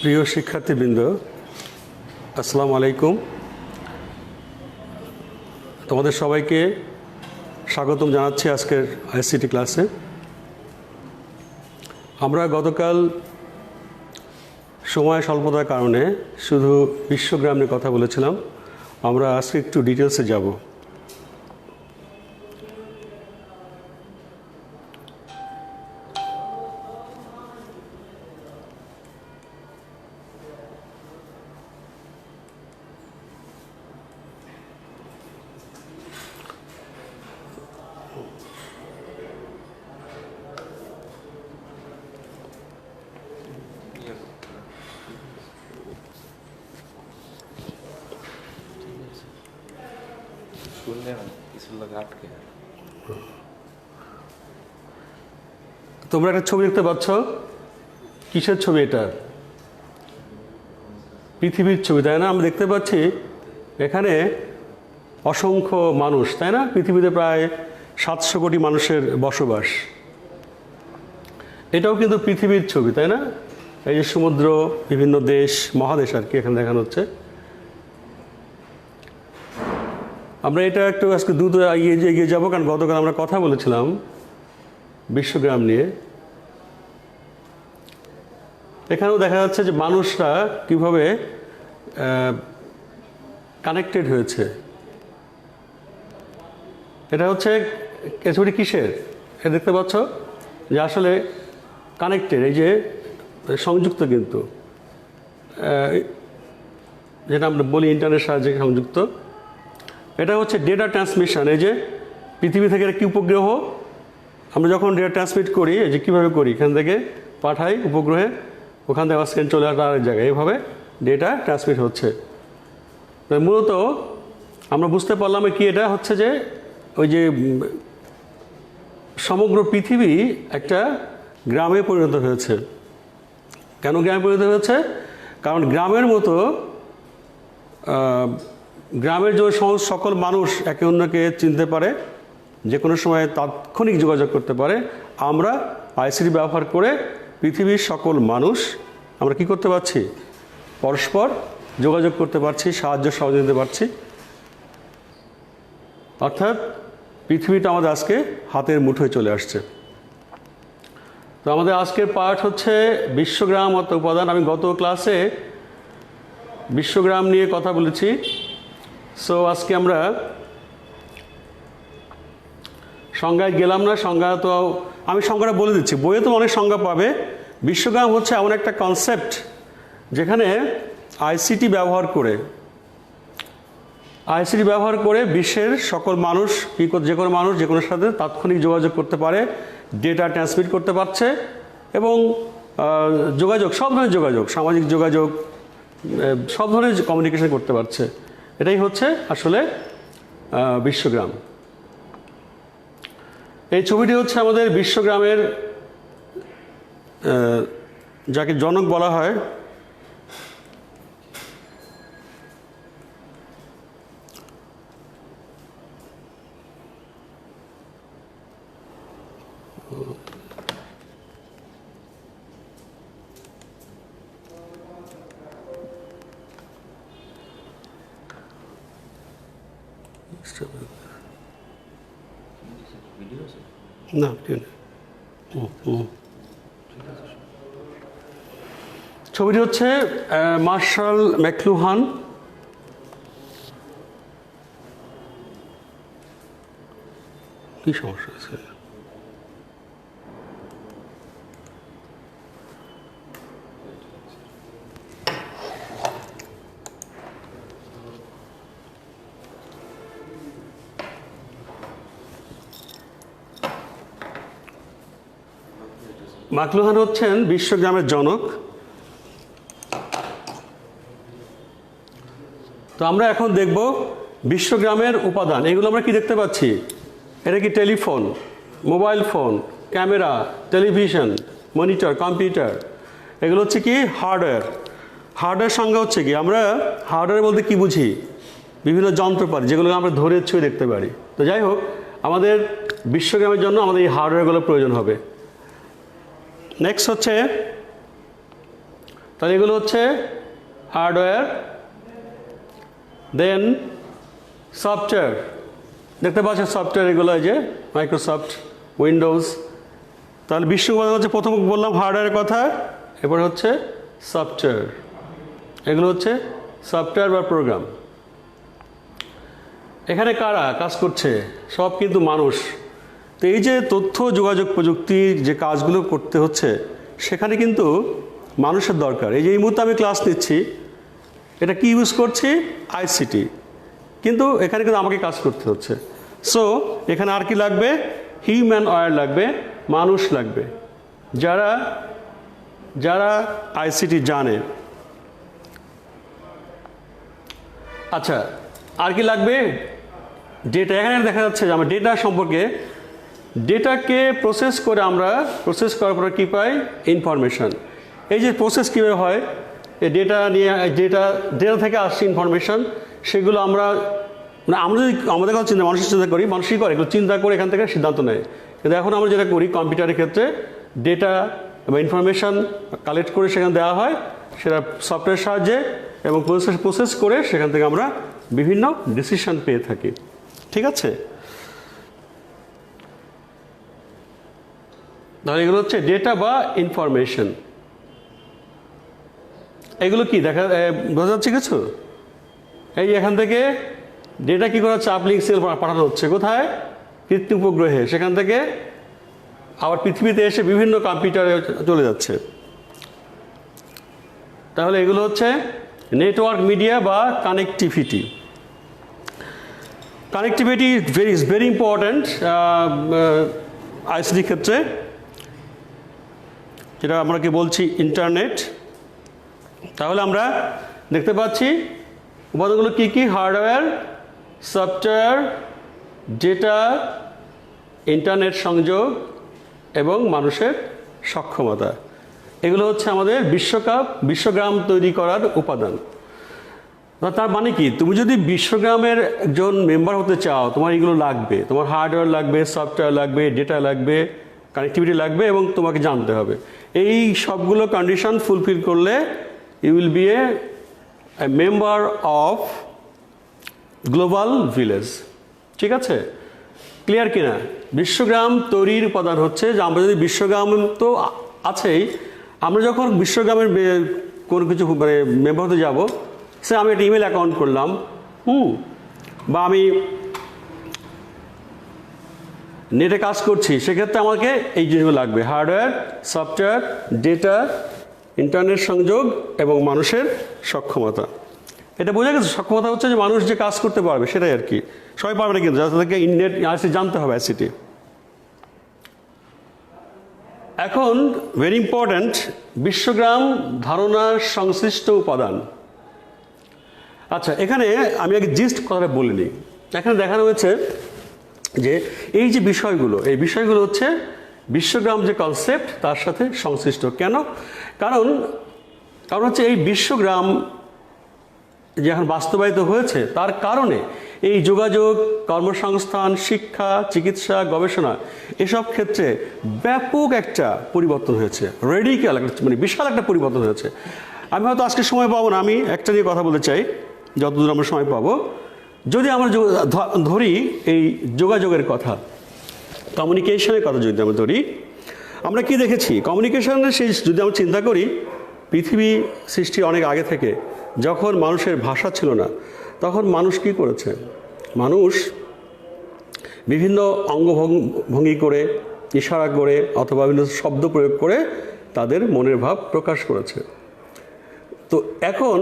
প্রিয় শিক্ষার্থীবৃন্দ, আসসালামু আলাইকুম। তোমাদের সবাইকে স্বাগতম জানাচ্ছি আজকের আইসিটি ক্লাসে। আমরা গতকাল সময় স্বল্পতার কারণে শুধু বিশ্বগ্রাম নিয়ে কথা বলেছিলাম। আমরা আজকে একটু ডিটেলসে যাব। তোমরা একটা ছবি দেখতে পাচ্ছ। কিসের ছবি এটা? পৃথিবীর ছবি, তাই না? আমরা দেখতে পাচ্ছি এখানে অসংখ্য মানুষ, তাই না? পৃথিবীতে প্রায় 700 কোটি মানুষের বসবাস। এটাও কিন্তু পৃথিবীর ছবি, তাই না? এই যে সমুদ্র, বিভিন্ন দেশ, মহাদেশ আর কি এখানে দেখানো হচ্ছে। আমরা এটা একটু আজকে দ্রুত এগিয়ে যাবো, কারণ গতকাল আমরা কথা বলেছিলাম বিশ্বগ্রাম নিয়ে। এখানেও দেখা যাচ্ছে যে মানুষরা কিভাবে কানেক্টেড হয়েছে। এটা হচ্ছে ছবিটি কিসের? এটা দেখতে পাচ্ছ যে আসলে কানেক্টেড, এই যে সংযুক্ত, কিন্তু যেটা আমরা বলি ইন্টারনেট সাহায্যে সংযুক্ত। এটা হচ্ছে ডেটা ট্রান্সমিশন। এই যে পৃথিবী থেকে একটি উপগ্রহ আমরা যখন ডেটা ট্রান্সমিট করি, এই যে কীভাবে করি, এখান থেকে পাঠাই উপগ্রহে, ওখান থেকে স্ক্যান চলে আসে আরেক জায়গায়, এইভাবে ডেটা ট্রান্সমিট হচ্ছে। তো মূলত আমরা বুঝতে পারলাম কি, এটা হচ্ছে যে ওই যে সমগ্র পৃথিবী একটা গ্রামে পরিণত হয়েছে। কেন গ্রামে পরিণত হয়েছে? কারণ গ্রামের মতো গ্রামের যে সকল মানুষ একে অন্যকে চিনতে পারে, যে কোনো সময় তাৎক্ষণিক যোগাযোগ করতে পারে। আমরা আইসিটি ব্যবহার করে পৃথিবীর সকল মানুষ আমরা কি করতে পারছি? পরস্পর যোগাযোগ করতে পারছি, সাহায্য সহযোগিতা দিতে পারছি। অর্থাৎ পৃথিবীটা আমাদের আজকে হাতের মুঠোয় চলে আসছে। তো আমাদের আজকের পাঠ হচ্ছে বিশ্বগ্রাম অর্থাৎ উপাদান। আমি গত ক্লাসে বিশ্বগ্রাম নিয়ে কথা বলেছি। সো আজকে আমরা সংজ্ঞায় গেলাম না। সংজ্ঞা তো আমি সংজ্ঞাটা বলে দিচ্ছি, বইয়ে তো অনেক সংজ্ঞা পাবে। বিশ্বগ্রাম হচ্ছে এমন একটা কনসেপ্ট যেখানে আইসিটি ব্যবহার করে বিশ্বের সকল মানুষ যে কোনো মানুষ যে কোনো সাথে তাৎক্ষণিক যোগাযোগ করতে পারে, ডেটা ট্রান্সমিট করতে পারছে, এবং যোগাযোগ, সব ধরনের যোগাযোগ, সামাজিক যোগাযোগ, সব ধরনের কমিউনিকেশন করতে পারছে। এটাই হচ্ছে আসলে বিশ্বগ্রাম। এই ছবিটি হচ্ছে আমাদের বিশ্বগ্রামের, যাকে জনক বলা হয়। না, ছবিটি হচ্ছে মার্শাল ম্যাকলুহান। কি সমস্যা আছে? ম্যাকলুহান হচ্ছেন বিশ্বগ্রামের জনক। তো আমরা এখন দেখব বিশ্বগ্রামের উপাদান। এগুলো আমরা কি দেখতে পাচ্ছি? এটা কি telephone, mobile phone, camera, television, monitor, computer. এগুলো হচ্ছে কি হার্ডওয়্যার। হার্ডওয়্যার সংজ্ঞা হচ্ছে কি, আমরা হার্ডওয়্যার বলতে কি বুঝি? বিভিন্ন যন্ত্রপাতি যেগুলো আমরা ধরে ছুঁয়ে দেখতে পারি। তো যাই হোক, আমাদের বিশ্বগ্রামের জন্য আমাদের এই হার্ডওয়্যারগুলো প্রয়োজন হবে। নেক্সট হচ্ছে তাহলে এগুলো হচ্ছে হার্ডওয়্যার, দেন সফটওয়্যার, দেখতে পাচ্ছেন সফটওয়্যার এগুলো, এই যে মাইক্রোসফট, উইন্ডোজ। তাহলে বিশ্ব উপাদান হচ্ছে, প্রথম বললাম হার্ডওয়্যারের কথা, এরপর হচ্ছে সফটওয়্যার। এগুলো হচ্ছে সফটওয়্যার বা প্রোগ্রাম। এখানে কারা কাজ করছে? সব কিন্তু মানুষ। তো এই যে তথ্য যোগাযোগ প্রযুক্তির যে কাজগুলো করতে হচ্ছে, সেখানে কিন্তু মানুষের দরকার। এই যে এই মুহূর্তে আমি ক্লাস নিচ্ছি, এটা কি ইউজ করছি? আইসিটি। কিন্তু এখানে কিন্তু আমাকে কাজ করতে হচ্ছে। সো এখানে আর কি লাগবে? হিউম্যান ওয়্যার লাগবে, মানুষ লাগবে, যারা যারা আইসিটি জানে। আচ্ছা, আর কি লাগবে? ডেটা। এখানে দেখা যাচ্ছে যে আমরা ডেটা সম্পর্কে, ডেটাকে প্রসেস করে, আমরা প্রসেস করার পরে কী পাই? ইনফরমেশান। এই যে প্রসেস কীভাবে হয়, এই ডেটা নিয়ে, ডেটা থেকে আসছে ইনফরমেশান, সেগুলো আমরা যদি আমাদের কথা চিন্তা, মানুষের চিন্তা করি, মানুষই করে, এগুলো চিন্তা করে এখান থেকে সিদ্ধান্ত নেয়। কিন্তু এখন আমরা যেটা করি কম্পিউটারের ক্ষেত্রে, ডেটা বা ইনফরমেশান কালেক্ট করে সেখানে দেওয়া হয়, সেটা সফটওয়্যার সাহায্যে এবং প্রসেস করে সেখান থেকে আমরা বিভিন্ন ডিসিশন পেয়ে থাকি। ঠিক আছে? তাহলে এগুলো হচ্ছে ডেটা বা ইনফরমেশন। এগুলো কি বোঝা যাচ্ছে কিছু? এই এখান থেকে ডেটা কী করা হচ্ছে? আপলিং সিগন্যাল পাঠানো হচ্ছে কোথায়? কৃত্রিম উপগ্রহে। সেখান থেকে আবার পৃথিবীতে এসে বিভিন্ন কম্পিউটারে চলে যাচ্ছে। তাহলে এগুলো হচ্ছে নেটওয়ার্ক মিডিয়া বা connectivity. Connectivity is very important ICT ক্ষেত্রে, যেটা আমরা কি বলছি ইন্টারনেট। তাহলে আমরা দেখতে পাচ্ছি উপাদানগুলো কী কী? হার্ডওয়্যার, সফটওয়্যার, ডেটা, ইন্টারনেট সংযোগ এবং মানুষের সক্ষমতা। এগুলো হচ্ছে আমাদের বিশ্বগ্রাম তৈরি করার উপাদান। তার মানে কি? তুমি যদি বিশ্বগ্রামের একজন মেম্বার হতে চাও, তোমার এগুলো লাগবে। তোমার হার্ডওয়্যার লাগবে, সফটওয়্যার লাগবে, ডেটা লাগবে, কানেক্টিভিটি লাগবে এবং তোমাকে জানতে হবে। এই সবগুলো কন্ডিশন ফুলফিল করলে you will be a member of global village. ঠিক আছে? ক্লিয়ার কিনা? বিশ্বগ্রাম তৈরির উপাদান হচ্ছে যে আমরা যদি বিশ্বগ্রাম তো আছেই, আমরা যখন বিশ্বগ্রামের কোনো কিছু মানে মেম্বার হতে যাবো, সে আমি একটা ইমেল অ্যাকাউন্ট করলাম, বা আমি নেটে কাজ করছি, সেক্ষেত্রে আমাকে এই জিনিসগুলো লাগবে: হার্ডওয়্যার, সফটওয়্যার, ডেটা, ইন্টারনেট সংযোগ এবং মানুষের সক্ষমতা। এটা বোঝা গেছে? সক্ষমতা হচ্ছে যে মানুষ যে কাজ করতে পারবে সেটাই আর কি। সবাই পারবে না কিন্তু, তাদেরকে নেট আইসিটি জানতে হবে, আইসিটি। এখন ভেরি ইম্পর্ট্যান্ট, বিশ্বগ্রাম ধারণার সংশ্লিষ্ট উপাদান। আচ্ছা, এখানে আমি আগে জিস্ট কথাটা বলিনি। এখানে দেখানো হয়েছে যে এই যে বিষয়গুলো, এই বিষয়গুলো হচ্ছে বিশ্বগ্রাম যে কনসেপ্ট তার সাথে সংশ্লিষ্ট। কেন? কারণ হচ্ছে এই বিশ্বগ্রাম যে এখন বাস্তবায়িত হয়েছে, তার কারণে এই যোগাযোগ, কর্মসংস্থান, শিক্ষা, চিকিৎসা, গবেষণা এসব ক্ষেত্রে ব্যাপক একটা পরিবর্তন হয়েছে। রেডিক্যাল, মানে বিশাল একটা পরিবর্তন হয়েছে। আমি হয়তো আজকে সময় পাবো না, আমি একটা নিয়ে কথা বলতে চাই যতদূর আমরা সময় পাবো। যদি আমরা ধরি এই যোগাযোগের কথা, কমিউনিকেশনের কথা যদি আমরা ধরি, আমরা কি দেখেছি? কমিউনিকেশনের সেই যদি আমরা চিন্তা করি, পৃথিবী সৃষ্টি অনেক আগে থেকে যখন মানুষের ভাষা ছিল না, তখন মানুষ কি করেছে? মানুষ বিভিন্ন অঙ্গভঙ্গি করে, ইশারা করে অথবা বিভিন্ন শব্দ প্রয়োগ করে তাদের মনের ভাব প্রকাশ করেছে। তো এখন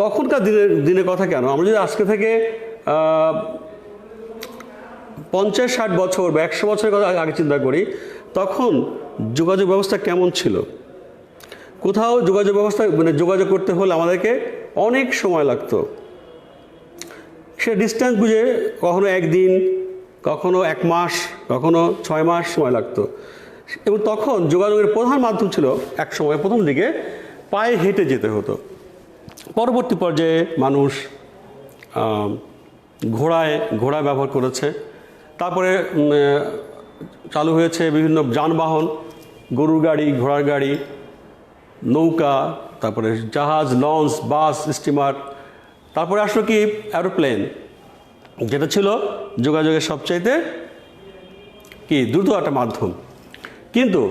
তখনকার দিনের কথা কেন, আমরা যদি আজকে থেকে 50-60 বছর বা 100 বছরের কথা আগে চিন্তা করি, তখন যোগাযোগ ব্যবস্থা কেমন ছিল? কোথাও যোগাযোগ ব্যবস্থা মানে যোগাযোগ করতে হলে আমাদেরকে অনেক সময় লাগতো। সে ডিস্টেন্স বুঝে কখনো 1 দিন, কখনো 1 মাস, কখনো 6 মাস সময় লাগতো। এবং তখন যোগাযোগের প্রধান মাধ্যম ছিল এক সময় প্রথম দিকে পায়ে হেঁটে যেতে হতো। পরবর্তী পর্যায়ে মানুষ ঘোড়া ব্যবহার করেছে। তারপরে চালু হয়েছে বিভিন্ন যানবাহন, গরুর গাড়ি, ঘোড়ার গাড়ি, নৌকা, তারপরে জাহাজ, লঞ্চ, বাস, স্টিমার, তারপরে আসলো কি এরোপ্লেন, যেটা ছিল যোগাযোগের সবচাইতে কি দ্রুত একটা মাধ্যম। কিন্তু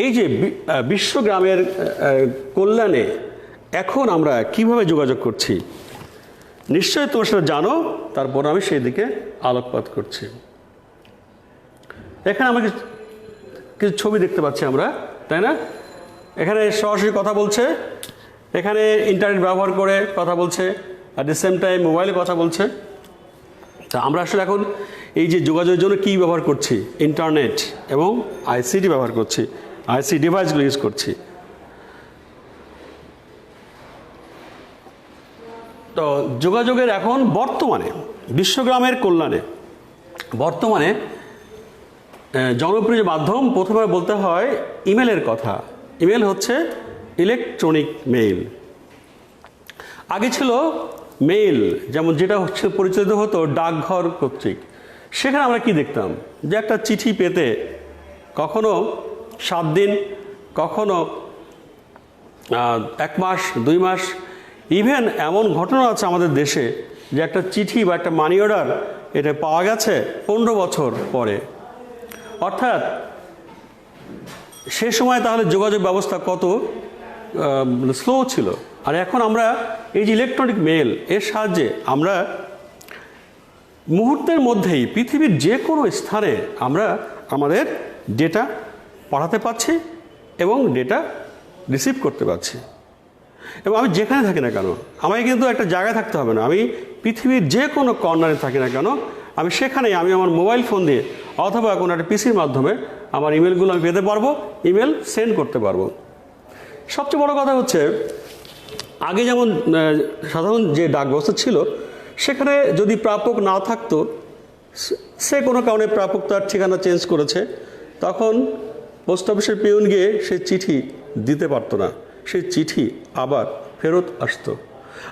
এই যে বিশ্বগ্রামের কল্যাণে এখন আমরা কিভাবে যোগাযোগ করছি, নিশ্চয়ই তোমরা সেটা জানো, তারপর আমি সেই দিকে আলোকপাত করছি। এখানে আমরা কিছু ছবি দেখতে পাচ্ছি আমরা, তাই না? এখানে সরাসরি কথা বলছে, এখানে ইন্টারনেট ব্যবহার করে কথা বলছে, অ্যাট দ্য সেম টাইম মোবাইলে কথা বলছে। তা আমরা আসলে এখন এই যে যোগাযোগের জন্য কী ব্যবহার করছি, ইন্টারনেট এবং আইসিটি ব্যবহার করছি, আইসি ডিভাইসগুলো ইউজ করছি। তো যোগাযোগের এখন বর্তমানে বিশ্বগ্রামের কল্যাণে বর্তমানে জনপ্রিয় মাধ্যম প্রথমে বলতে হয় ইমেলের কথা। ইমেল হচ্ছে ইলেকট্রনিক মেইল। আগে ছিল মেইল, যেমন যেটা হচ্ছে পরিচালিত হতো ডাকঘর কর্তৃক। সেখানে আমরা কি দেখতাম, যে একটা চিঠি পেতে কখনো 7 দিন, কখনো 1 মাস, 2 মাস, ইভেন এমন ঘটনা আছে আমাদের দেশে যে একটা চিঠি বা একটা মানি অর্ডার এটা পাওয়া গেছে 15 বছর পরে। অর্থাৎ সে সময় তাহলে যোগাযোগ ব্যবস্থা কত স্লো ছিল। আর এখন আমরা এই যে ইলেকট্রনিক মেল, এর সাহায্যে আমরা মুহূর্তের মধ্যেই পৃথিবীর যে কোনো স্থানে আমরা আমাদের ডেটা পাঠাতে পারছি এবং ডেটা রিসিভ করতে পারছি। এবং আমি যেখানে থাকি না কেন, আমাকে কিন্তু একটা জায়গায় থাকতে হবে না, আমি পৃথিবীর যে কোনো কর্নারে থাকি না কেন, আমি সেখানেই আমি আমার মোবাইল ফোন দিয়ে অথবা কোনো একটা পিসির মাধ্যমে আমার ইমেলগুলো আমি পেতে পারবো, ইমেল সেন্ড করতে পারবো। সবচেয়ে বড় কথা হচ্ছে, আগে যেমন সাধারণ যে ডাক ব্যবস্থা ছিল, সেখানে যদি প্রাপক না থাকতো, সে কোনো কারণে প্রাপক তার ঠিকানা চেঞ্জ করেছে, তখন পোস্ট অফিসের পিউন গিয়ে সে চিঠি দিতে পারতো না, সেই চিঠি আবার ফেরত আসতো।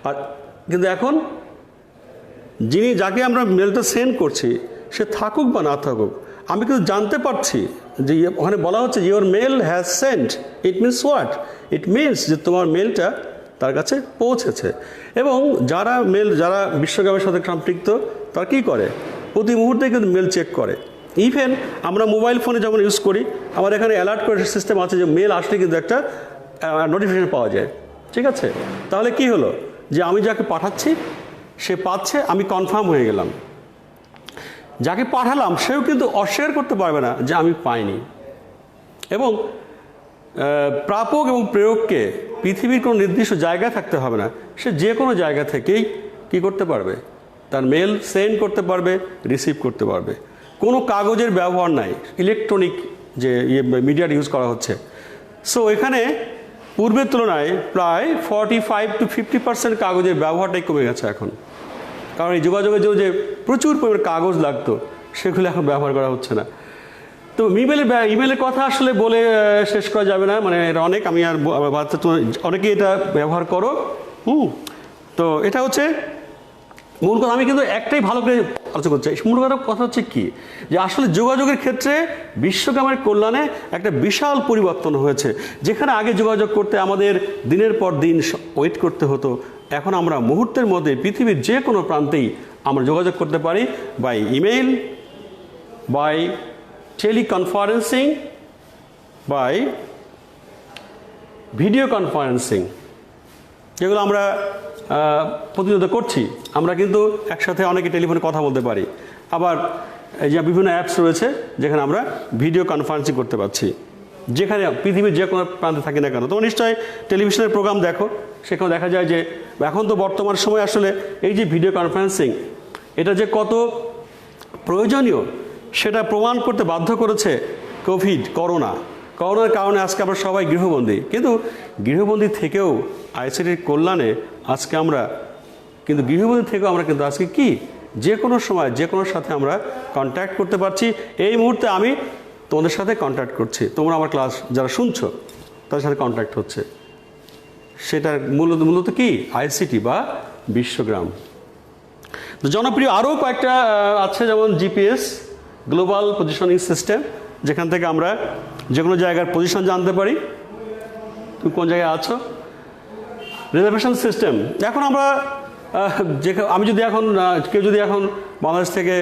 আর কিন্তু এখন যাকে আমরা মেলটা সেন্ড করছি, সে থাকুক বা না থাকুক, আমি কিন্তু জানতে পারছি যে ওখানে বলা হচ্ছে your mail has sent, it means what? It means যে তোমার মেলটা তার কাছে পৌঁছেছে। এবং যারা বিশ্বগ্রামের সাথে সম্পৃক্ত, তারা কী করে, প্রতি মুহূর্তে কিন্তু মেল চেক করে। ইভেন আমরা মোবাইল ফোনে যেমন ইউজ করি, আমার এখানে অ্যালার্ট করে সিস্টেম আছে যে মেল আসলে কিন্তু একটা নোটিফিকেশন পাওয়া যায়। ঠিক আছে, তাহলে কি হলো, যে আমি যাকে পাঠাচ্ছি সে পাচ্ছে, আমি কনফার্ম হয়ে গেলাম। যাকে পাঠালাম সেও কিন্তু অস্বীকার করতে পারবে না যে আমি পাইনি। এবং প্রাপক এবং প্রেরককে পৃথিবীর কোনো নির্দিষ্ট জায়গায় থাকতে হবে না, সে যে কোনো জায়গা থেকেই কি করতে পারবে, তার মেল সেন্ড করতে পারবে, রিসিভ করতে পারবে। কোনো কাগজের ব্যবহার নাই, ইলেকট্রনিক যে মিডিয়ার ইউজ করা হচ্ছে। সো এখানে পূর্বের তুলনায় প্রায় 45 to 50% কাগজের ব্যবহারটাই কমে গেছে এখন। কারণ এই যোগাযোগের জন্য যে প্রচুর পরিমাণে কাগজ লাগতো, সেগুলো এখন ব্যবহার করা হচ্ছে না। তো ইমেলের কথা আসলে বলে শেষ করা যাবে না, মানে এটা অনেক, আমি আর অনেকেই এটা ব্যবহার করো। তো এটা হচ্ছে মূল কথা। আমি কিন্তু একটাই ভালো করে আলোচনা করছি। মূল কথা হচ্ছে কি, যে আসলে যোগাযোগের ক্ষেত্রে বিশ্বগ্রামের কল্যাণে একটা বিশাল পরিবর্তন হয়েছে। যেখানে আগে যোগাযোগ করতে আমাদের দিনের পর দিন ওয়েট করতে হতো, এখন আমরা মুহূর্তের মধ্যে পৃথিবীর যে কোনো প্রান্তেই আমরা যোগাযোগ করতে পারি, by email, by teleconferencing, by video conferencing, যেগুলো আমরা প্রতিনিয়ত করছি। আমরা কিন্তু একসাথে অনেকে টেলিফোনে কথা বলতে পারি। আবার এই যে বিভিন্ন অ্যাপস রয়েছে যেখানে আমরা ভিডিও কনফারেন্সিং করতে পারছি, যেখানে পৃথিবীর যে কোনো প্রান্তে থাকি না কেন। তোমরা নিশ্চয়ই টেলিভিশনের প্রোগ্রাম দেখো, সেখানে দেখা যায় যে এখন তো বর্তমান সময় আসলে এই যে ভিডিও কনফারেন্সিং, এটা যে কত প্রয়োজনীয় সেটা প্রমাণ করতে বাধ্য করেছে করোনার কারণে আজকে আমরা সবাই গৃহবন্দী। কিন্তু গৃহবন্দী থেকেও আইসিটির কল্যাণে আজকে আমরা কিন্তু আজকে কি যে কোনো সময় যে কোনো সাথে আমরা কন্ট্যাক্ট করতে পারছি। এই মুহূর্তে আমি তোমাদের সাথে কন্ট্যাক্ট করছি, তোমরা আমার ক্লাস যারা শুনছো তাদের সাথে কন্ট্যাক্ট হচ্ছে। সেটার মূলত কি আইসিটি বা বিশ্বগ্রাম। তো জনপ্রিয় আরও কয়েকটা আছে, যেমন জিপিএস, গ্লোবাল পজিশনিং সিস্টেম, যেখান থেকে আমরা যে কোনো জায়গার পজিশন জানতে পারি, তুমি কোন জায়গায় আছো। Reservation system. এখন আমরা আমি যদি এখন কেউ যদি এখন বাংলাদেশ থেকে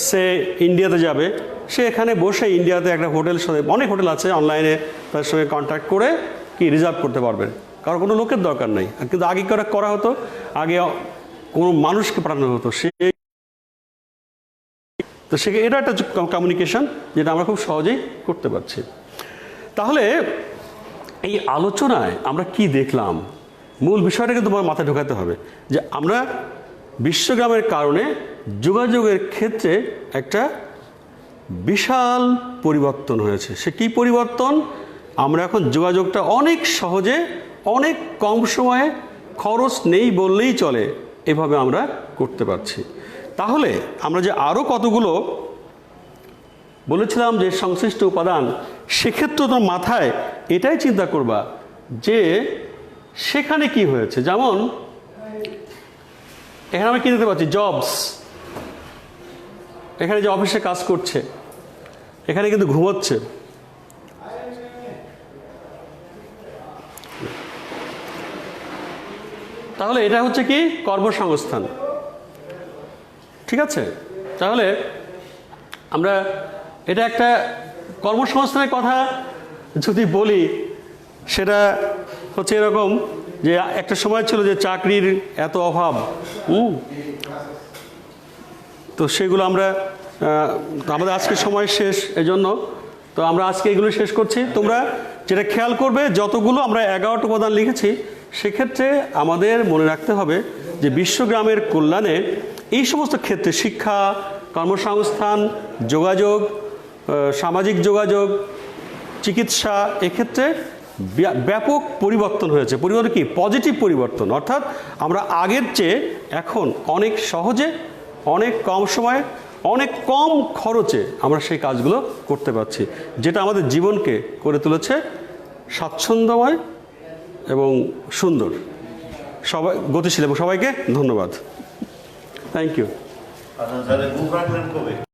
সে ইন্ডিয়াতে যাবে, সে এখানে বসে ইন্ডিয়াতে একটা হোটেল সাথে, অনেক হোটেল আছে অনলাইনে, তার সঙ্গে কন্ট্যাক্ট করে কি রিজার্ভ করতে পারবেন, কারণ কোনো লোকের দরকার নেই। কিন্তু আগে করা হতো, আগে কোনো মানুষকে পাঠানো হতো, তো সে এটা একটা কমিউনিকেশন যেটা আমরা খুব সহজেই করতে পারছি। তাহলে এই আলোচনায় আমরা কি দেখলাম, মূল বিষয়টা কিন্তু তোমার মাথায় ঢোকাতে হবে যে আমরা বিশ্বগ্রামের কারণে যোগাযোগের ক্ষেত্রে একটা বিশাল পরিবর্তন হয়েছে। সে কি পরিবর্তন? আমরা এখন যোগাযোগটা অনেক সহজে, অনেক কম সময়ে, খরচ নেই বললেই চলে, এভাবে আমরা করতে পারছি। তাহলে আমরা যে আরও কতগুলো বলেছিলাম যে সংশ্লিষ্ট উপাদান, সেক্ষেত্রে তোমার মাথায় এটাই চিন্তা করবা যে সেখানে কি হয়েছে। যেমন এখানে আমরা কি দেখতে পাচ্ছি, জবস, এখানে যে অফিসে কাজ করছে, এখানে কিন্তু ঘুমোচ্ছে। তাহলে এটা হচ্ছে কি কর্মসংস্থান, ঠিক আছে? তাহলে আমরা এটা একটা কর্মসংস্থানের কথা যদি বলি, সেটা হচ্ছে এরকম যে একটা সময় ছিল যে চাকরির এত অভাব, তো সেগুলো আমরা আমাদের আজকে সময় শেষ, এজন্য তো আমরা আজকে এগুলো শেষ করছি। তোমরা যেটা খেয়াল করবে, যতগুলো আমরা 11টা উপাদান লিখেছি, সেক্ষেত্রে আমাদের মনে রাখতে হবে যে বিশ্বগ্রামের কল্যাণে এই সমস্ত ক্ষেত্রে শিক্ষা, কর্মসংস্থান, যোগাযোগ, সামাজিক যোগাযোগ, চিকিৎসা, এক্ষেত্রে ব্যাপক পরিবর্তন হয়েছে। পরিবর্তন কি? পজিটিভ পরিবর্তন। অর্থাৎ আমরা আগের চেয়ে এখন অনেক সহজে, অনেক কম সময়ে, অনেক কম খরচে আমরা সেই কাজগুলো করতে পারছি, যেটা আমাদের জীবনকে করে তুলেছে স্বাচ্ছন্দ্যময় এবং সুন্দর, সবাই গতিশীল। এবং সবাইকে ধন্যবাদ। Thank you.